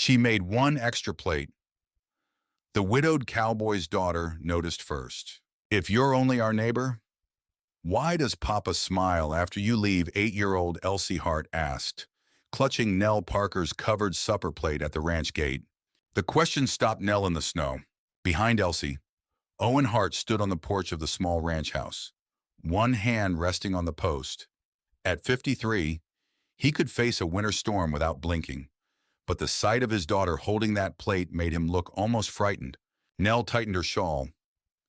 She made one extra plate. The widowed cowboy's daughter noticed first. If you're only our neighbor, why does Papa smile after you leave? 8-year-old Elsie Hart asked, clutching Nell Parker's covered supper plate at the ranch gate. The question stopped Nell in the snow. Behind Elsie, Owen Hart stood on the porch of the small ranch house, one hand resting on the post. At 53, he could face a winter storm without blinking, but the sight of his daughter holding that plate made him look almost frightened. Nell tightened her shawl.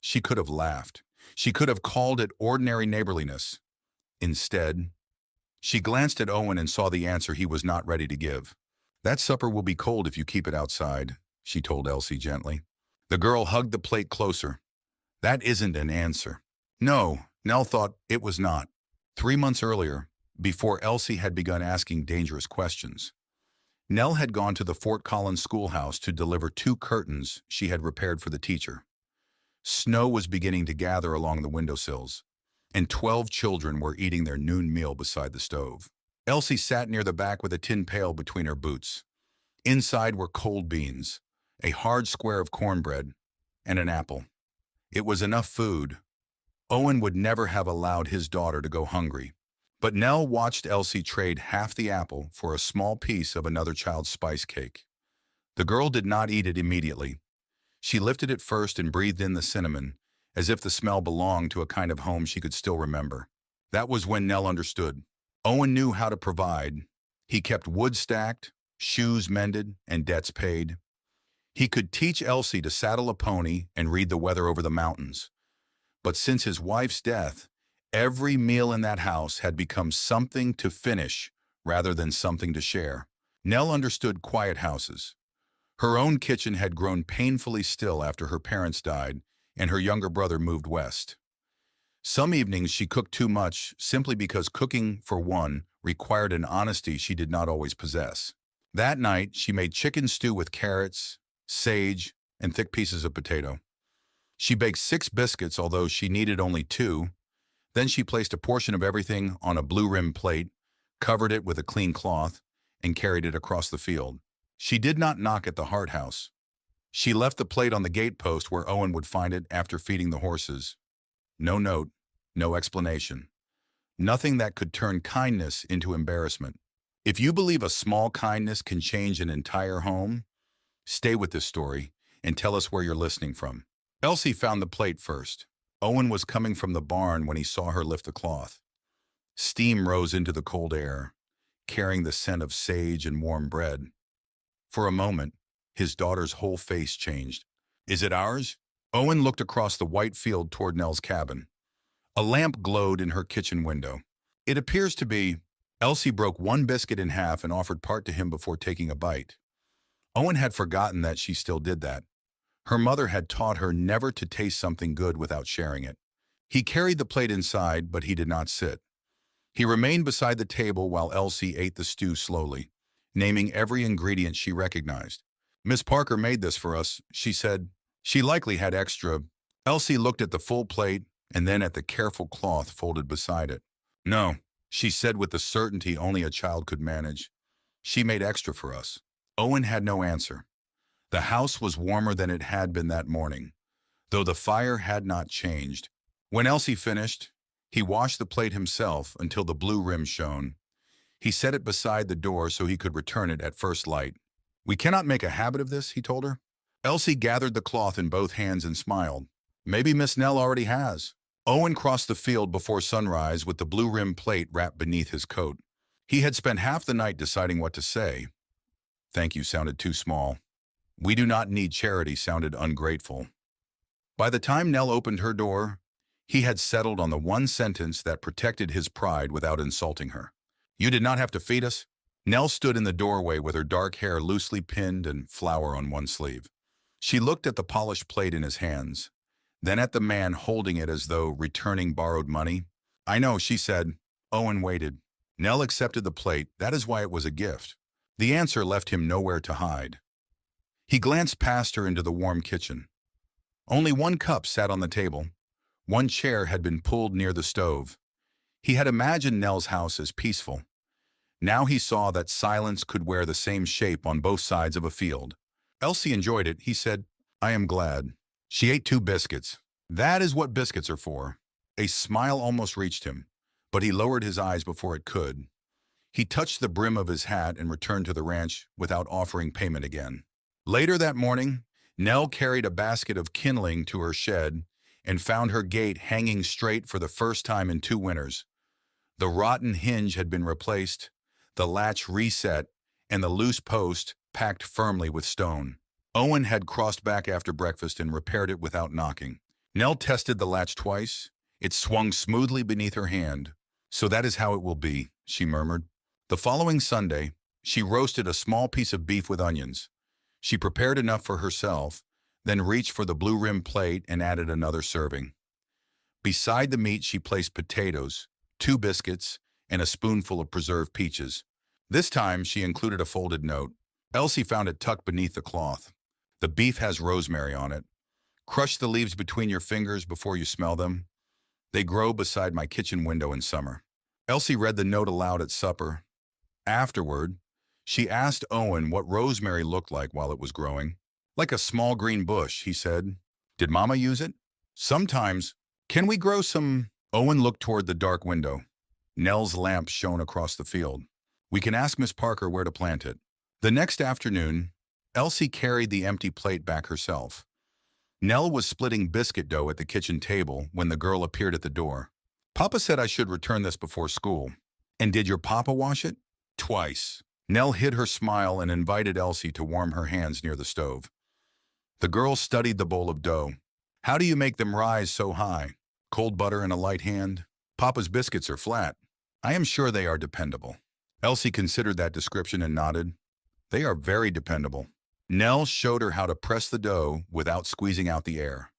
She could have laughed. She could have called it ordinary neighborliness. Instead, she glanced at Owen and saw the answer he was not ready to give. That supper will be cold if you keep it outside, she told Elsie gently. The girl hugged the plate closer. That isn't an answer. No, Nell thought it was not. 3 months earlier, before Elsie had begun asking dangerous questions, Nell had gone to the Fort Collins schoolhouse to deliver 2 curtains she had repaired for the teacher. Snow was beginning to gather along the windowsills, and 12 children were eating their noon meal beside the stove. Elsie sat near the back with a tin pail between her boots. Inside were cold beans, a hard square of cornbread, and an apple. It was enough food. Owen would never have allowed his daughter to go hungry. But Nell watched Elsie trade half the apple for a small piece of another child's spice cake. The girl did not eat it immediately. She lifted it first and breathed in the cinnamon, as if the smell belonged to a kind of home she could still remember. That was when Nell understood. Owen knew how to provide. He kept wood stacked, shoes mended, and debts paid. He could teach Elsie to saddle a pony and read the weather over the mountains. But since his wife's death, every meal in that house had become something to finish rather than something to share. Nell understood quiet houses. Her own kitchen had grown painfully still after her parents died and her younger brother moved west. Some evenings she cooked too much simply because cooking, for one, required an honesty she did not always possess. That night, she made chicken stew with carrots, sage, and thick pieces of potato. She baked 6 biscuits, although she needed only 2. Then she placed a portion of everything on a blue-rimmed plate, covered it with a clean cloth, and carried it across the field. She did not knock at the Hart house. She left the plate on the gatepost where Owen would find it after feeding the horses. No note, no explanation. Nothing that could turn kindness into embarrassment. If you believe a small kindness can change an entire home, stay with this story and tell us where you're listening from. Elsie found the plate first. Owen was coming from the barn when he saw her lift the cloth. Steam rose into the cold air, carrying the scent of sage and warm bread. For a moment, his daughter's whole face changed. Is it ours? Owen looked across the white field toward Nell's cabin. A lamp glowed in her kitchen window. It appears to be. Elsie broke one biscuit in half and offered part to him before taking a bite. Owen had forgotten that she still did that. Her mother had taught her never to taste something good without sharing it. He carried the plate inside, but he did not sit. He remained beside the table while Elsie ate the stew slowly, naming every ingredient she recognized. Miss Parker made this for us, she said. She likely had extra. Elsie looked at the full plate and then at the careful cloth folded beside it. No, she said with the certainty only a child could manage. She made extra for us. Owen had no answer. The house was warmer than it had been that morning, though the fire had not changed. When Elsie finished, he washed the plate himself until the blue rim shone. He set it beside the door so he could return it at first light. We cannot make a habit of this, he told her. Elsie gathered the cloth in both hands and smiled. Maybe Miss Nell already has. Owen crossed the field before sunrise with the blue rim plate wrapped beneath his coat. He had spent half the night deciding what to say. Thank you sounded too small. We do not need charity sounded ungrateful. By the time Nell opened her door, he had settled on the one sentence that protected his pride without insulting her. You did not have to feed us? Nell stood in the doorway with her dark hair loosely pinned and flour on one sleeve. She looked at the polished plate in his hands, then at the man holding it as though returning borrowed money. I know, she said. Owen waited. Nell accepted the plate. That is why it was a gift. The answer left him nowhere to hide. He glanced past her into the warm kitchen. Only one cup sat on the table. One chair had been pulled near the stove. He had imagined Nell's house as peaceful. Now he saw that silence could wear the same shape on both sides of a field. Elsie enjoyed it. He said, "I am glad." She ate 2 biscuits. That is what biscuits are for. A smile almost reached him, but he lowered his eyes before it could. He touched the brim of his hat and returned to the ranch without offering payment again. Later that morning, Nell carried a basket of kindling to her shed and found her gate hanging straight for the first time in 2 winters. The rotten hinge had been replaced, the latch reset, and the loose post packed firmly with stone. Owen had crossed back after breakfast and repaired it without knocking. Nell tested the latch twice. It swung smoothly beneath her hand. "So that is how it will be," she murmured. The following Sunday, she roasted a small piece of beef with onions. She prepared enough for herself, then reached for the blue-rimmed plate and added another serving. Beside the meat, she placed potatoes, 2 biscuits, and a spoonful of preserved peaches. This time, she included a folded note. Elsie found it tucked beneath the cloth. "The beef has rosemary on it. Crush the leaves between your fingers before you smell them. They grow beside my kitchen window in summer." Elsie read the note aloud at supper. Afterward, she asked Owen what rosemary looked like while it was growing. "Like a small green bush," he said. "Did Mama use it?" "Sometimes. Can we grow some?" Owen looked toward the dark window. Nell's lamp shone across the field. "We can ask Miss Parker where to plant it." The next afternoon, Elsie carried the empty plate back herself. Nell was splitting biscuit dough at the kitchen table when the girl appeared at the door. "Papa said I should return this before school." "And did your papa wash it?" "Twice." Nell hid her smile and invited Elsie to warm her hands near the stove. The girl studied the bowl of dough. "How do you make them rise so high? Cold butter in a light hand? Papa's biscuits are flat. I am sure they are dependable." Elsie considered that description and nodded. "They are very dependable." Nell showed her how to press the dough without squeezing out the air.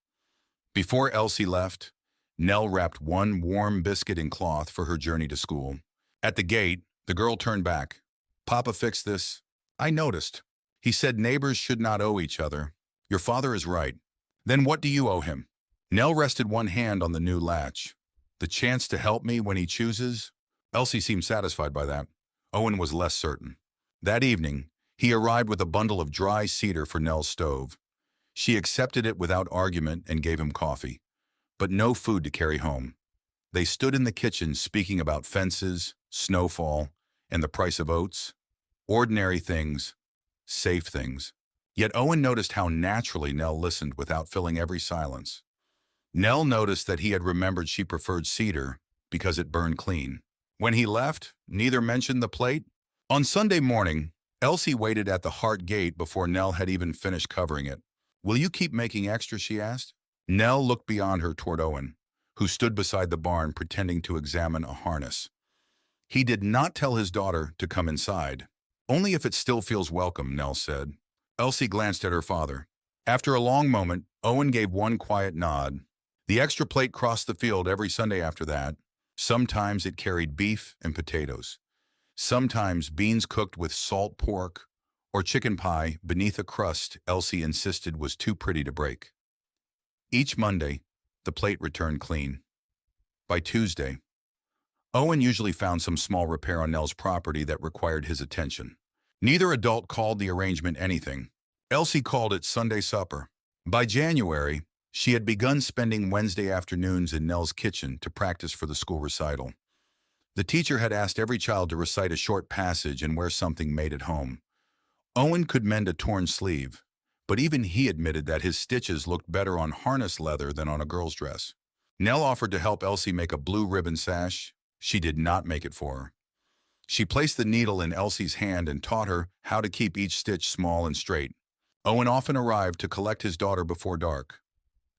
Before Elsie left, Nell wrapped 1 warm biscuit in cloth for her journey to school. At the gate, the girl turned back. "Papa fixed this. I noticed. He said neighbors should not owe each other. Your father is right. Then what do you owe him?" Nell rested one hand on the new latch. "The chance to help me when he chooses?" Elsie seemed satisfied by that. Owen was less certain. That evening, he arrived with a bundle of dry cedar for Nell's stove. She accepted it without argument and gave him coffee, but no food to carry home. They stood in the kitchen speaking about fences, snowfall, and the price of oats. Ordinary things, safe things. Yet Owen noticed how naturally Nell listened without filling every silence. Nell noticed that he had remembered she preferred cedar because it burned clean. When he left, neither mentioned the plate. On Sunday morning, Elsie waited at the Hart gate before Nell had even finished covering it. "Will you keep making extra?" she asked. Nell looked beyond her toward Owen, who stood beside the barn pretending to examine a harness. He did not tell his daughter to come inside. "Only if it still feels welcome," Nell said. Elsie glanced at her father. After a long moment, Owen gave one quiet nod. The extra plate crossed the field every Sunday after that. Sometimes it carried beef and potatoes. Sometimes beans cooked with salt pork or chicken pie beneath a crust Elsie insisted was too pretty to break. Each Monday, the plate returned clean. By Tuesday, Owen usually found some small repair on Nell's property that required his attention. Neither adult called the arrangement anything. Elsie called it Sunday supper. By January, she had begun spending Wednesday afternoons in Nell's kitchen to practice for the school recital. The teacher had asked every child to recite a short passage and wear something made at home. Owen could mend a torn sleeve, but even he admitted that his stitches looked better on harness leather than on a girl's dress. Nell offered to help Elsie make a blue ribbon sash. She did not make it for her. She placed the needle in Elsie's hand and taught her how to keep each stitch small and straight. Owen often arrived to collect his daughter before dark.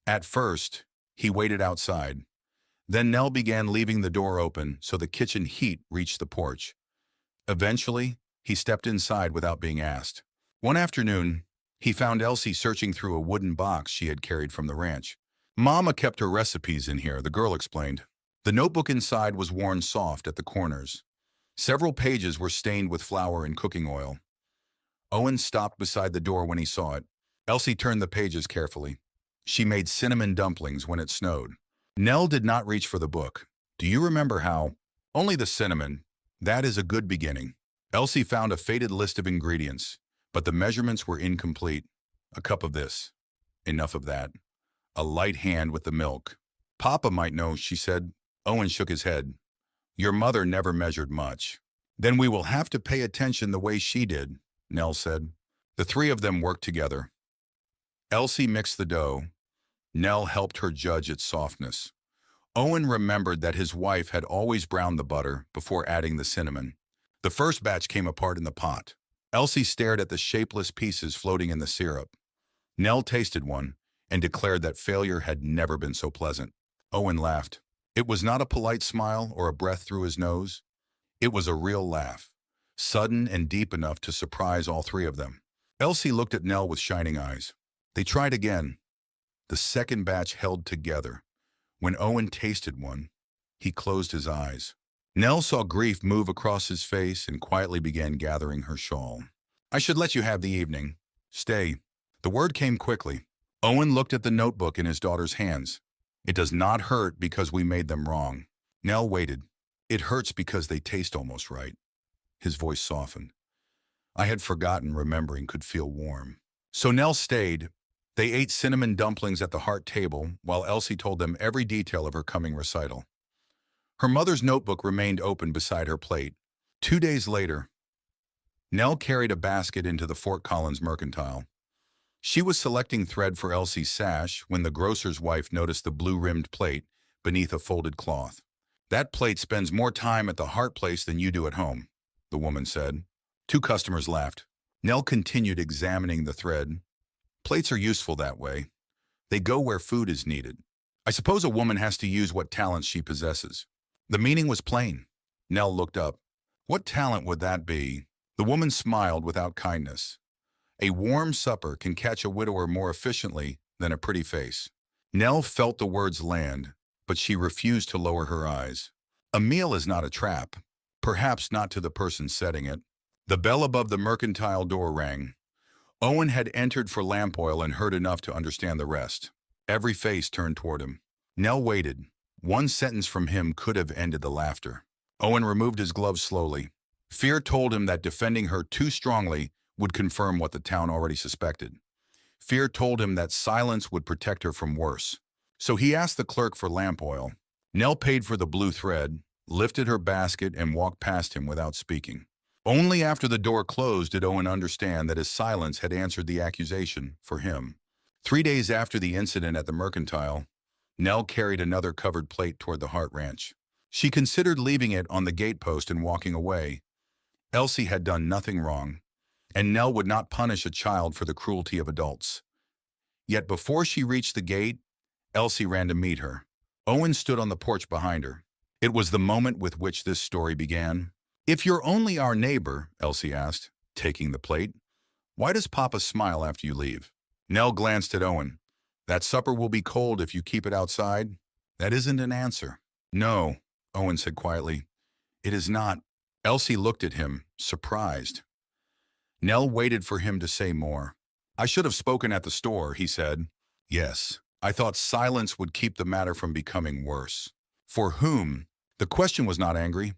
At first, he waited outside. Then Nell began leaving the door open so the kitchen heat reached the porch. Eventually, he stepped inside without being asked. One afternoon, he found Elsie searching through a wooden box she had carried from the ranch. "Mama kept her recipes in here," the girl explained. The notebook inside was worn soft at the corners. Several pages were stained with flour and cooking oil. Owen stopped beside the door when he saw it. Elsie turned the pages carefully. She made cinnamon dumplings when it snowed. Nell did not reach for the book. "Do you remember how?" "Only the cinnamon. That is a good beginning. Elsie found a faded list of ingredients, but the measurements were incomplete. A cup of this. Enough of that. A light hand with the milk. Papa might know, she said. Owen shook his head. Your mother never measured much. Then we will have to pay attention the way she did, Nell said. The three of them worked together. Elsie mixed the dough. Nell helped her judge its softness. Owen remembered that his wife had always browned the butter before adding the cinnamon. The first batch came apart in the pot. Elsie stared at the shapeless pieces floating in the syrup. Nell tasted one and declared that failure had never been so pleasant. Owen laughed. It was not a polite smile or a breath through his nose. It was a real laugh, sudden and deep enough to surprise all three of them. Elsie looked at Nell with shining eyes. They tried again. The second batch held together. When Owen tasted one, he closed his eyes. Nell saw grief move across his face and quietly began gathering her shawl. I should let you have the evening. Stay. The word came quickly. Owen looked at the notebook in his daughter's hands. It does not hurt because we made them wrong. Nell waited. It hurts because they taste almost right. His voice softened. I had forgotten remembering could feel warm. So Nell stayed. They ate cinnamon dumplings at the Heart table while Elsie told them every detail of her coming recital. Her mother's notebook remained open beside her plate. 2 days later, Nell carried a basket into the Fort Collins Mercantile. She was selecting thread for Elsie's sash when the grocer's wife noticed the blue-rimmed plate beneath a folded cloth. That plate spends more time at the Heart place than you do at home, the woman said. 2 customers laughed. Nell continued examining the thread. Plates are useful that way. They go where food is needed. I suppose a woman has to use what talents she possesses. The meaning was plain. Nell looked up. What talent would that be? The woman smiled without kindness. A warm supper can catch a widower more efficiently than a pretty face. Nell felt the words land, but she refused to lower her eyes. A meal is not a trap, perhaps not to the person setting it. The bell above the mercantile door rang. Owen had entered for lamp oil and heard enough to understand the rest. Every face turned toward him. Nell waited. One sentence from him could have ended the laughter. Owen removed his gloves slowly. Fear told him that defending her too strongly would confirm what the town already suspected. Fear told him that silence would protect her from worse. So he asked the clerk for lamp oil. Nell paid for the blue thread, lifted her basket, and walked past him without speaking. Only after the door closed did Owen understand that his silence had answered the accusation for him. 3 days after the incident at the mercantile, Nell carried another covered plate toward the Heart Ranch. She considered leaving it on the gatepost and walking away. Elsie had done nothing wrong, and Nell would not punish a child for the cruelty of adults. Yet before she reached the gate, Elsie ran to meet her. Owen stood on the porch behind her. It was the moment with which this story began. If you're only our neighbor, Elsie asked, taking the plate, why does Papa smile after you leave? Nell glanced at Owen. That supper will be cold if you keep it outside. That isn't an answer. No, Owen said quietly. It is not. Elsie looked at him, surprised. Nell waited for him to say more. I should have spoken at the store, he said. Yes, I thought silence would keep the matter from becoming worse. For whom? The question was not angry.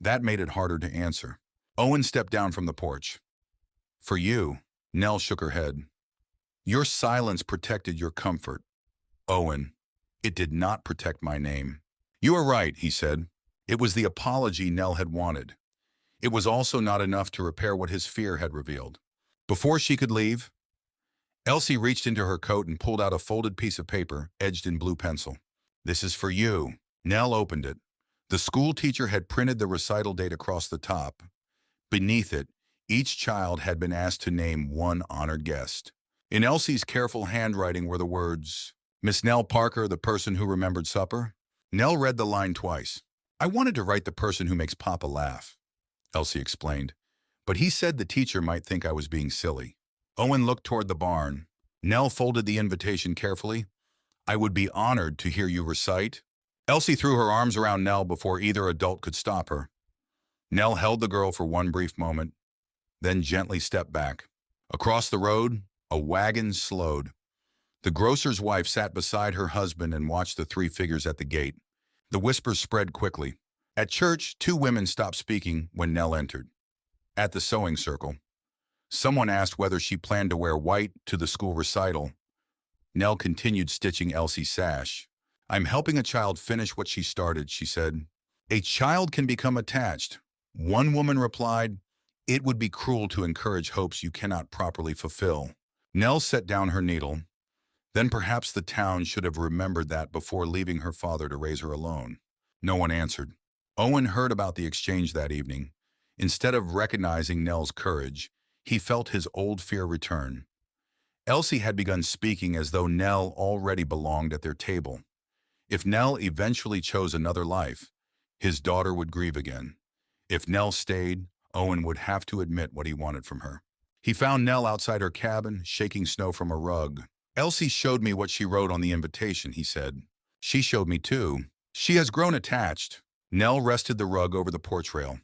That made it harder to answer. Owen stepped down from the porch. For you, Nell shook her head. Your silence protected your comfort. Owen, it did not protect my name. You are right, he said. It was the apology Nell had wanted. It was also not enough to repair what his fear had revealed. Before she could leave, Elsie reached into her coat and pulled out a folded piece of paper edged in blue pencil. This is for you. Nell opened it. The school teacher had printed the recital date across the top. Beneath it, each child had been asked to name one honored guest. In Elsie's careful handwriting were the words, Miss Nell Parker, the person who remembered supper. Nell read the line twice. I wanted to write the person who makes Papa laugh, Elsie explained, but he said the teacher might think I was being silly. Owen looked toward the barn. Nell folded the invitation carefully. I would be honored to hear you recite. Elsie threw her arms around Nell before either adult could stop her. Nell held the girl for one brief moment, then gently stepped back. Across the road, a wagon slowed. The grocer's wife sat beside her husband and watched the 3 figures at the gate. The whispers spread quickly. At church, two women stopped speaking when Nell entered. At the sewing circle, someone asked whether she planned to wear white to the school recital. Nell continued stitching Elsie's sash. "I'm helping a child finish what she started," she said. "A child can become attached." One woman replied, "It would be cruel to encourage hopes you cannot properly fulfill." Nell set down her needle. Then perhaps the town should have remembered that before leaving her father to raise her alone. No one answered. Owen heard about the exchange that evening. Instead of recognizing Nell's courage, he felt his old fear return. Elsie had begun speaking as though Nell already belonged at their table. If Nell eventually chose another life, his daughter would grieve again. If Nell stayed, Owen would have to admit what he wanted from her. He found Nell outside her cabin, shaking snow from a rug. "Elsie showed me what she wrote on the invitation," he said. "She showed me too. She has grown attached." Nell rested the rug over the porch rail.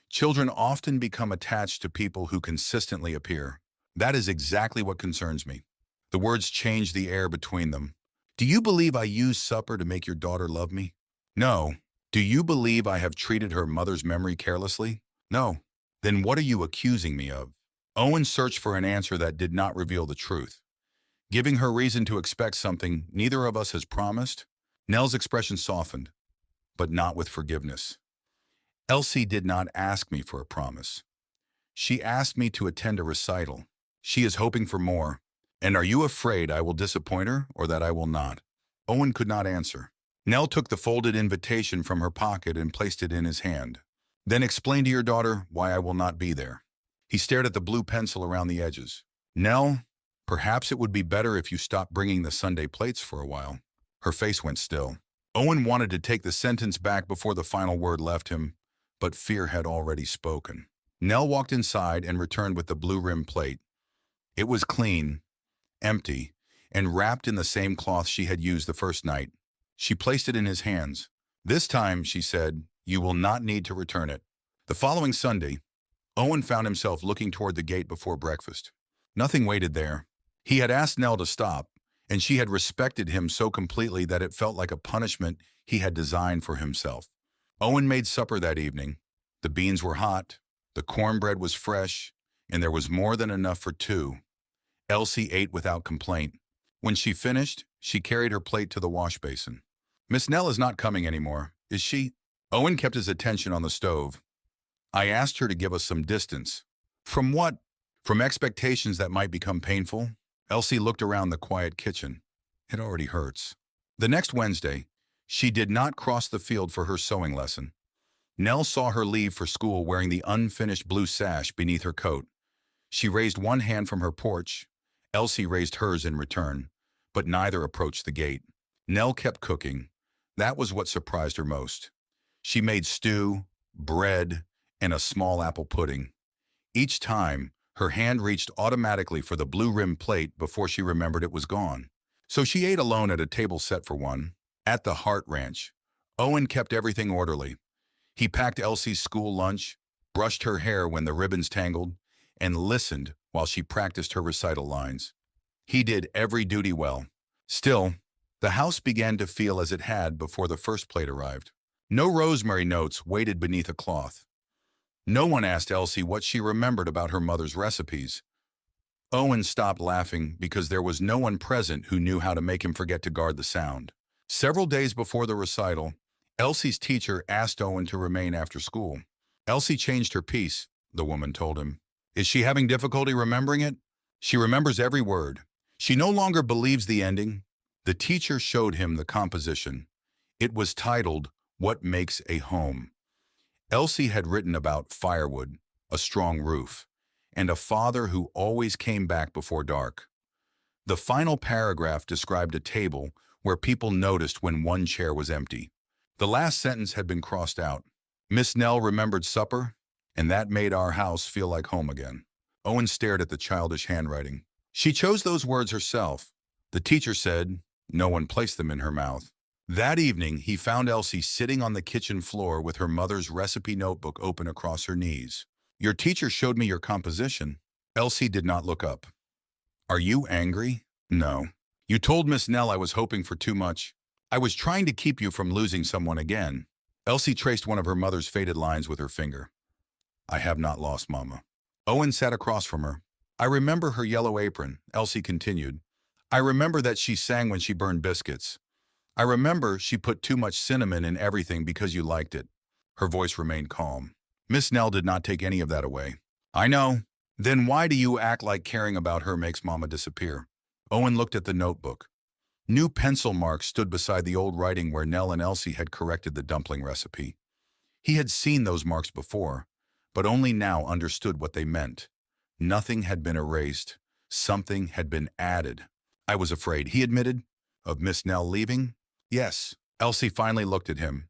"Children often become attached to people who consistently appear. That is exactly what concerns me." The words changed the air between them. "Do you believe I used supper to make your daughter love me?" "No." "Do you believe I have treated her mother's memory carelessly?" "No." "Then what are you accusing me of?" Owen searched for an answer that did not reveal the truth. "Giving her reason to expect something neither of us has promised?" Nell's expression softened, but not with forgiveness. "Elsie did not ask me for a promise. She asked me to attend a recital. She is hoping for more. And are you afraid I will disappoint her or that I will not?" Owen could not answer. Nell took the folded invitation from her pocket and placed it in his hand. "Then explain to your daughter why I will not be there." He stared at the blue pencil around the edges. "Nell, perhaps it would be better if you stopped bringing the Sunday plates for a while." Her face went still. Owen wanted to take the sentence back before the final word left him, but fear had already spoken. Nell walked inside and returned with the blue-rimmed plate. It was clean, empty, and wrapped in the same cloth she had used the first night. She placed it in his hands. "This time," she said, "you will not need to return it." The following Sunday, Owen found himself looking toward the gate before breakfast. Nothing waited there. He had asked Nell to stop, and she had respected him so completely that it felt like a punishment he had designed for himself. Owen made supper that evening. The beans were hot, the cornbread was fresh, and there was more than enough for two. Elsie ate without complaint. When she finished, she carried her plate to the wash basin. "Miss Nell is not coming anymore, is she?" Owen kept his attention on the stove. "I asked her to give us some distance." "From what?" "From expectations that might become painful." Elsie looked around the quiet kitchen. "It already hurts." The next Wednesday, she did not cross the field for her sewing lesson. Nell saw her leave for school wearing the unfinished blue sash beneath her coat. She raised one hand from her porch. Elsie raised hers in return, but neither approached the gate. Nell kept cooking. That was what surprised her most. She made stew, bread, and a small apple pudding. Each time, her hand reached automatically for the blue-rimmed plate before she remembered it was gone. So she ate alone at a table set for one. At the Hart Ranch, Owen kept everything orderly. He packed Elsie's school lunch, brushed her hair when the ribbons tangled, and listened while she practiced her recital lines. He did every duty well. Still, the house began to feel as it had before the first plate arrived. No rosemary notes waited beneath a cloth. No one asked Elsie what she remembered about her mother's recipes. Owen stopped laughing because there was no one present who knew how to make him forget to guard the sound. Several days before the recital, Elsie's teacher asked Owen to remain after school. "Elsie changed her piece," the woman told him. "Is she having difficulty remembering it?" "She remembers every word. She no longer believes the ending." The teacher showed him the composition. It was titled, "What Makes a Home?" Elsie had written about firewood, a strong roof, and a father who always came back before dark. The final paragraph described a table where people noticed when one chair was empty. The last sentence had been crossed out. "Miss Nell remembered supper, and that made our house feel like home again." Owen stared at the childish handwriting. "She chose those words herself." The teacher said no one placed them in her mouth. That evening, he found Elsie sitting on the kitchen floor with her mother's recipe notebook open across her knees. "Your teacher showed me your composition." Elsie did not look up. "Are you angry?" "No." "You told Miss Nell I was hoping for too much. I was trying to keep you from losing someone again." Elsie traced one of her mother's faded lines with her finger. I have not lost Mama. Owen sat across from her. I remember her yellow apron, Elsie continued. I remember that she sang when she burned biscuits. I remember she put too much cinnamon in everything because you liked it. Her voice remained calm. Miss Nell did not take any of that away. I know. Then why do you act like caring about her makes Mama disappear? Owen looked at the notebook. New pencil marks stood beside the old writing where Nell and Elsie had corrected the dumpling recipe. He had seen those marks before, but only now understood what they meant. Nothing had been erased. Something had been added. I was afraid, he admitted. Of Miss Nell leaving? Yes. Elsie finally looked at him.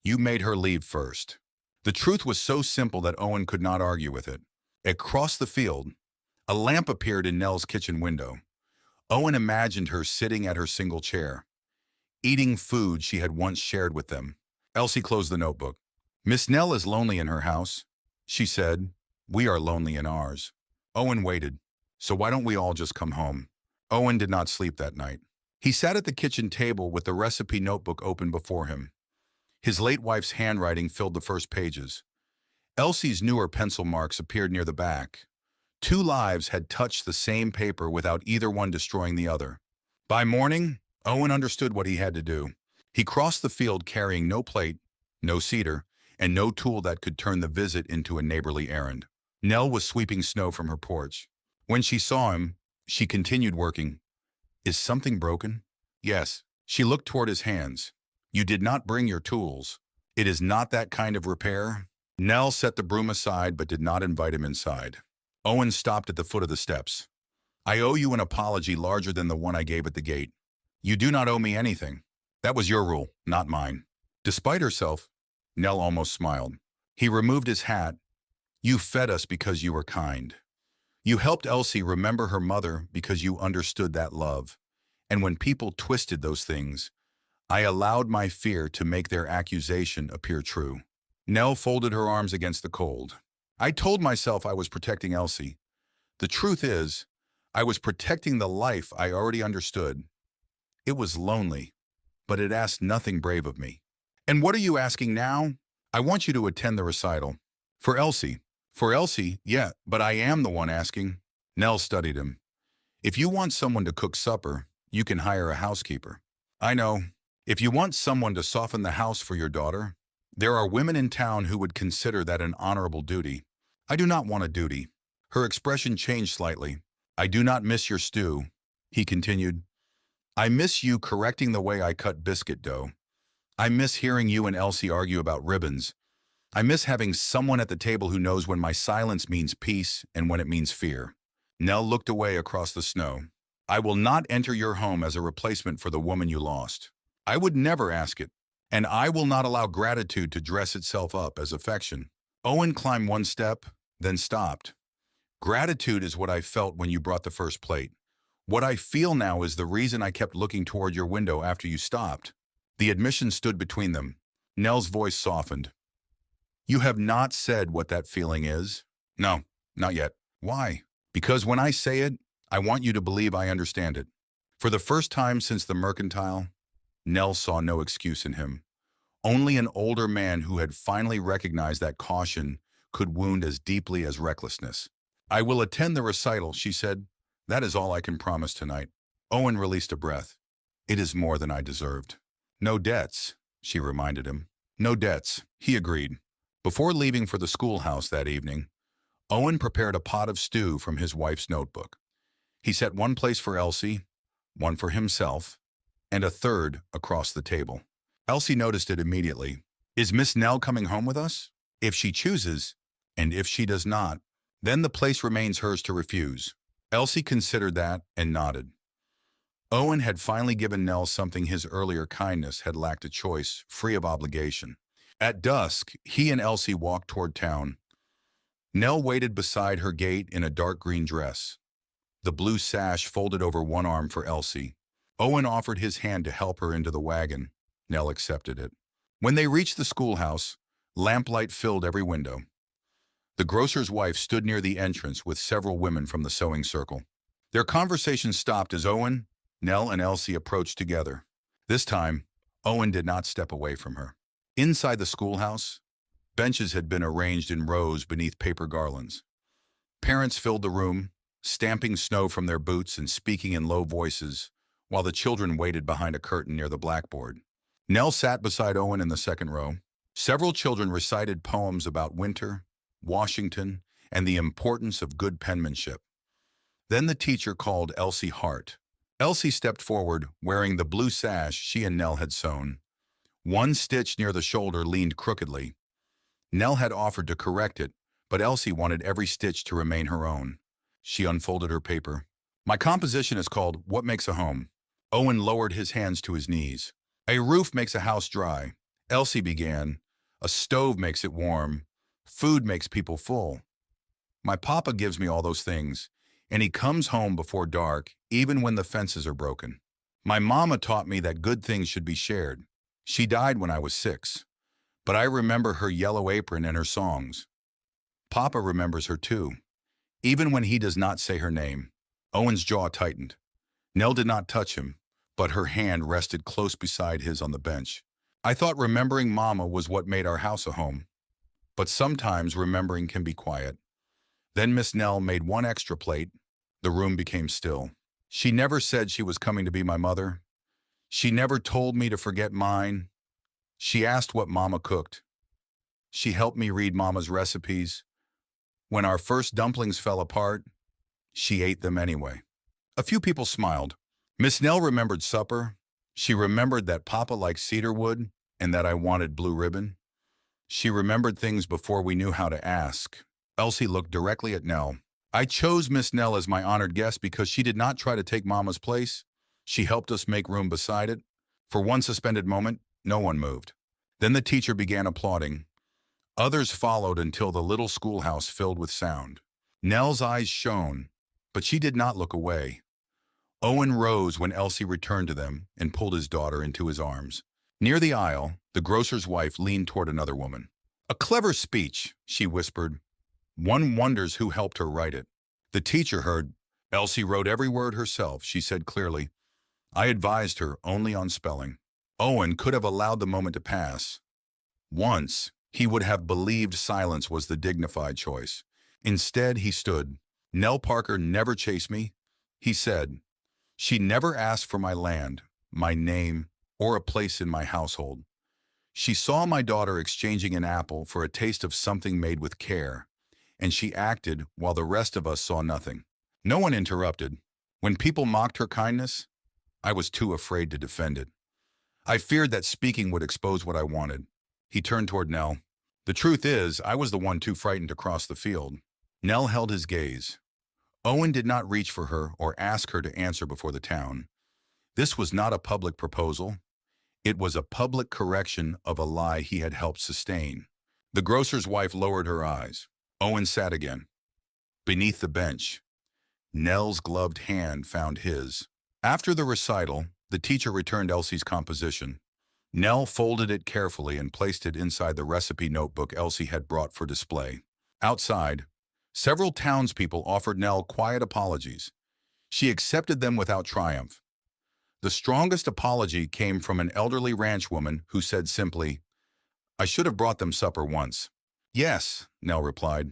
You made her leave first. The truth was so simple that Owen could not argue with it. Across the field, a lamp appeared in Nell's kitchen window. Owen imagined her sitting at her single chair, eating food she had once shared with them. Elsie closed the notebook. Miss Nell is lonely in her house, she said. We are lonely in ours. Owen waited. So why don't we all just come home? Owen did not sleep that night. He sat at the kitchen table with the recipe notebook open before him. His late wife's handwriting filled the first pages. Elsie's newer pencil marks appeared near the back. 2 lives had touched the same paper without either one destroying the other. By morning, Owen understood what he had to do. He crossed the field carrying no plate, no cedar, and no tool that could turn the visit into a neighborly errand. Nell was sweeping snow from her porch. When she saw him, she continued working. Is something broken? Yes. She looked toward his hands. You did not bring your tools. It is not that kind of repair. Nell set the broom aside but did not invite him inside. Owen stopped at the foot of the steps. I owe you an apology larger than the one I gave at the gate. You do not owe me anything. That was your rule, not mine. Despite herself, Nell almost smiled. He removed his hat. You fed us because you were kind. You helped Elsie remember her mother because you understood that love. And when people twisted those things, I allowed my fear to make their accusation appear true. Nell folded her arms against the cold. I told myself I was protecting Elsie. The truth is, I was protecting the life I already understood. It was lonely, but it asked nothing brave of me. And what are you asking now? I want you to attend the recital. For Elsie. For Elsie, yeah, but I am the one asking. Nell studied him. If you want someone to cook supper, you can hire a housekeeper. I know. If you want someone to soften the house for your daughter, there are women in town who would consider that an honorable duty. I do not want a duty. Her expression changed slightly. I do not miss your stew, he continued. I miss you correcting the way I cut biscuit dough. I miss hearing you and Elsie argue about ribbons. I miss having someone at the table who knows when my silence means peace and when it means fear. Nell looked away across the snow. I will not enter your home as a replacement for the woman you lost. I would never ask it. And I will not allow gratitude to dress itself up as affection. Owen climbed one step, then stopped. Gratitude is what I felt when you brought the first plate. What I feel now is the reason I kept looking toward your window after you stopped. The admission stood between them. Nell's voice softened. You have not said what that feeling is? No, not yet. Why? Because when I say it, I want you to believe I understand it. For the first time since the mercantile, Nell saw no excuse in him. Only an older man who had finally recognized that caution could wound as deeply as recklessness. I will attend the recital, she said. That is all I can promise tonight. Owen released a breath. It is more than I deserved. No debts, she reminded him. No debts, he agreed. Before leaving for the schoolhouse that evening, Owen prepared a pot of stew from his wife's notebook. He set one place for Elsie, one for himself, and a third across the table. Elsie noticed it immediately. Is Miss Nell coming home with us? If she chooses, and if she does not, then the place remains hers to refuse. Elsie considered that and nodded. Owen had finally given Nell something his earlier kindness had lacked a choice, free of obligation. At dusk, he and Elsie walked toward town. Nell waited beside her gate in a dark green dress. The blue sash folded over one arm for Elsie. Owen offered his hand to help her into the wagon. Nell accepted it. When they reached the schoolhouse, lamplight filled every window. The grocer's wife stood near the entrance with several women from the sewing circle. Their conversation stopped as Owen, Nell, and Elsie approached together. This time, Owen did not step away from her. Inside the schoolhouse, benches had been arranged in rows beneath paper garlands. Parents filled the room, stamping snow from their boots and speaking in low voices, while the children waited behind a curtain near the blackboard. Nell sat beside Owen in the second row. Several children recited poems about winter, Washington, and the importance of good penmanship. Then the teacher called Elsie Hart. Elsie stepped forward, wearing the blue sash she and Nell had sewn. One stitch near the shoulder leaned crookedly. Nell had offered to correct it, but Elsie wanted every stitch to remain her own. She unfolded her paper. My composition is called What Makes a Home. Owen lowered his hands to his knees. A roof makes a house dry. Elsie began. A stove makes it warm. Food makes people full. My papa gives me all those things, and he comes home before dark, even when the fences are broken. My mama taught me that good things should be shared. She died when I was 6, but I remember her yellow apron and her songs. Papa remembers her too, even when he does not say her name. Owen's jaw tightened. Nell did not touch him, but her hand rested close beside his on the bench. I thought remembering Mama was what made our house a home. But sometimes remembering can be quiet. Then Miss Nell made one extra plate. The room became still. She never said she was coming to be my mother. She never told me to forget mine. She asked what Mama cooked. She helped me read Mama's recipes. When our first dumplings fell apart, she ate them anyway. A few people smiled. Miss Nell remembered supper. She remembered that Papa liked cedarwood and that I wanted blue ribbon. She remembered things before we knew how to ask. Elsie looked directly at Nell. I chose Miss Nell as my honored guest because she did not try to take Mama's place. She helped us make room beside it. For one suspended moment, no one moved. Then the teacher began applauding. Others followed until the little schoolhouse filled with sound. Nell's eyes shone, but she did not look away. Owen rose when Elsie returned to them and pulled his daughter into his arms. Near the aisle, the grocer's wife leaned toward another woman. A clever speech, she whispered. One wonders who helped her write it. The teacher heard. Elsie wrote every word herself, she said clearly. I advised her only on spelling. Owen could have allowed the moment to pass. Once, he would have believed silence was the dignified choice. Instead, he stood. Nell Parker never chased me, he said. She never asked for my land, my name, or a place in my household. She saw my daughter exchanging an apple for a taste of something made with care, and she acted while the rest of us saw nothing. No one interrupted. When people mocked her kindness, I was too afraid to defend it. I feared that speaking would expose what I wanted. He turned toward Nell. The truth is, I was the one too frightened to cross the field. Nell held his gaze. Owen did not reach for her or ask her to answer before the town. This was not a public proposal. It was a public correction of a lie he had helped sustain. The grocer's wife lowered her eyes. Owen sat again. Beneath the bench, Nell's gloved hand found his. After the recital, the teacher returned Elsie's composition. Nell folded it carefully and placed it inside the recipe notebook Elsie had brought for display. Outside, several townspeople offered Nell quiet apologies. She accepted them without triumph. The strongest apology came from an elderly ranchwoman who said simply, I should have brought them supper once. Yes, Nell replied,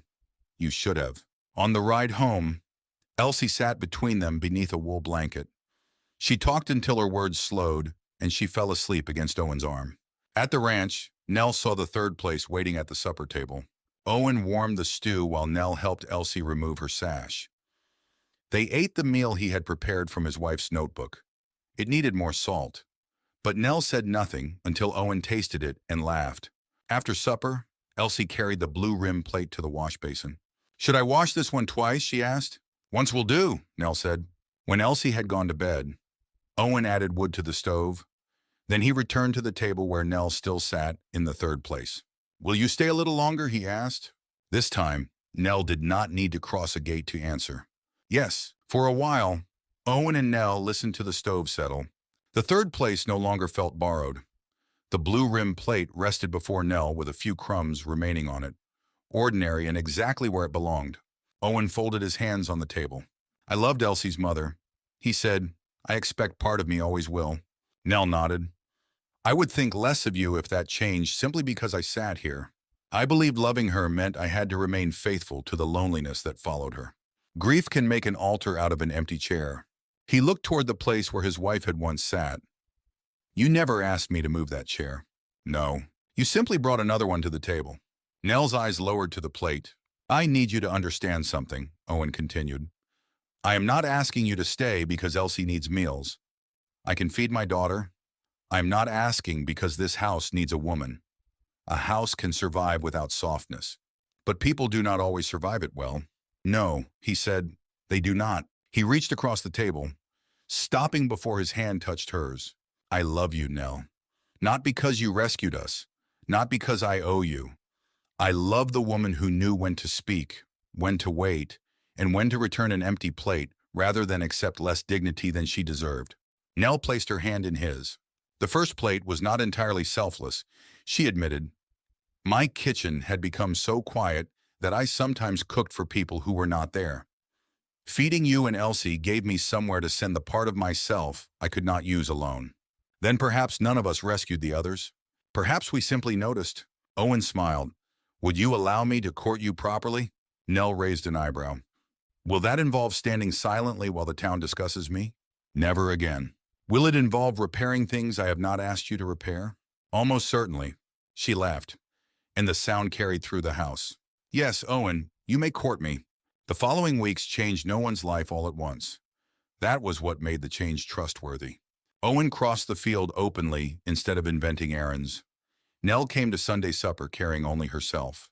you should have. On the ride home, Elsie sat between them beneath a wool blanket. She talked until her words slowed, and she fell asleep against Owen's arm. At the ranch, Nell saw the third place waiting at the supper table. Owen warmed the stew while Nell helped Elsie remove her sash. They ate the meal he had prepared from his wife's notebook. It needed more salt, but Nell said nothing until Owen tasted it and laughed. After supper, Elsie carried the blue-rimmed plate to the wash basin. Should I wash this one twice, she asked. Once will do, Nell said. When Elsie had gone to bed, Owen added wood to the stove. Then he returned to the table where Nell still sat in the third place. Will you stay a little longer, he asked. This time, Nell did not need to cross a gate to answer. Yes, for a while, Owen and Nell listened to the stove settle. The third place no longer felt borrowed. The blue-rimmed plate rested before Nell with a few crumbs remaining on it, ordinary and exactly where it belonged. Owen folded his hands on the table. I loved Elsie's mother. He said, I expect part of me always will. Nell nodded. I would think less of you if that changed simply because I sat here. I believed loving her meant I had to remain faithful to the loneliness that followed her. Grief can make an altar out of an empty chair. He looked toward the place where his wife had once sat. You never asked me to move that chair. No. You simply brought another one to the table. Nell's eyes lowered to the plate. I need you to understand something, Owen continued. I am not asking you to stay because Elsie needs meals. I can feed my daughter. I am not asking because this house needs a woman. A house can survive without softness. But people do not always survive it well. No, he said, they do not. He reached across the table, stopping before his hand touched hers. I love you, Nell. Not because you rescued us. Not because I owe you. I love the woman who knew when to speak, when to wait, and when to return an empty plate rather than accept less dignity than she deserved. Nell placed her hand in his. The first plate was not entirely selfless, she admitted. My kitchen had become so quiet that I sometimes cooked for people who were not there. Feeding you and Elsie gave me somewhere to send the part of myself I could not use alone. Then perhaps none of us rescued the others. Perhaps we simply noticed. Owen smiled. Would you allow me to court you properly? Nell raised an eyebrow. Will that involve standing silently while the town discusses me? Never again. Will it involve repairing things I have not asked you to repair? Almost certainly. She laughed, and the sound carried through the house. Yes, Owen, you may court me. The following weeks changed no one's life all at once. That was what made the change trustworthy. Owen crossed the field openly instead of inventing errands. Nell came to Sunday supper carrying only herself.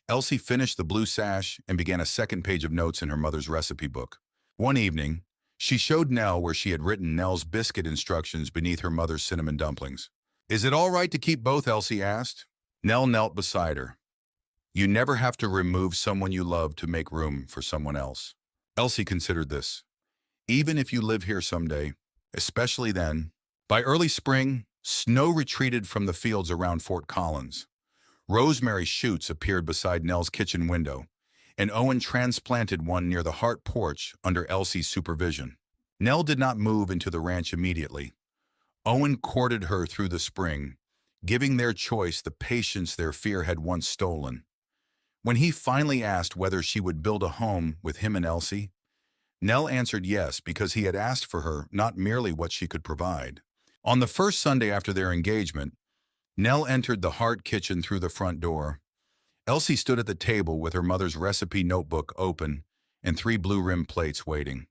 Elsie finished the blue sash and began a second page of notes in her mother's recipe book. One evening, she showed Nell where she had written Nell's biscuit instructions beneath her mother's cinnamon dumplings. Is it all right to keep both? Elsie asked. Nell knelt beside her. You never have to remove someone you love to make room for someone else. Elsie considered this. Even if you live here someday, especially then. By early spring, snow retreated from the fields around Fort Collins. Rosemary shoots appeared beside Nell's kitchen window, and Owen transplanted one near the heart porch under Elsie's supervision. Nell did not move into the ranch immediately. Owen courted her through the spring, giving their choice the patience their fear had once stolen. When he finally asked whether she would build a home with him and Elsie, Nell answered yes because he had asked for her, not merely what she could provide. On the first Sunday after their engagement, Nell entered the Heart kitchen through the front door. Elsie stood at the table with her mother's recipe notebook open and 3 blue-rimmed plates waiting.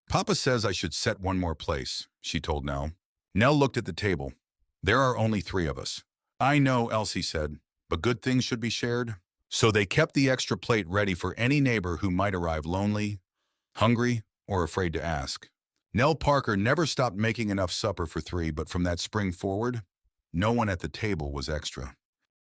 Papa says I should set one more place, she told Nell. Nell looked at the table. There are only 3 of us. I know, Elsie said, but good things should be shared. So they kept the extra plate ready for any neighbor who might arrive lonely, hungry, or afraid to ask. Nell Parker never stopped making enough supper for 3, but from that spring forward, no one at the table was extra.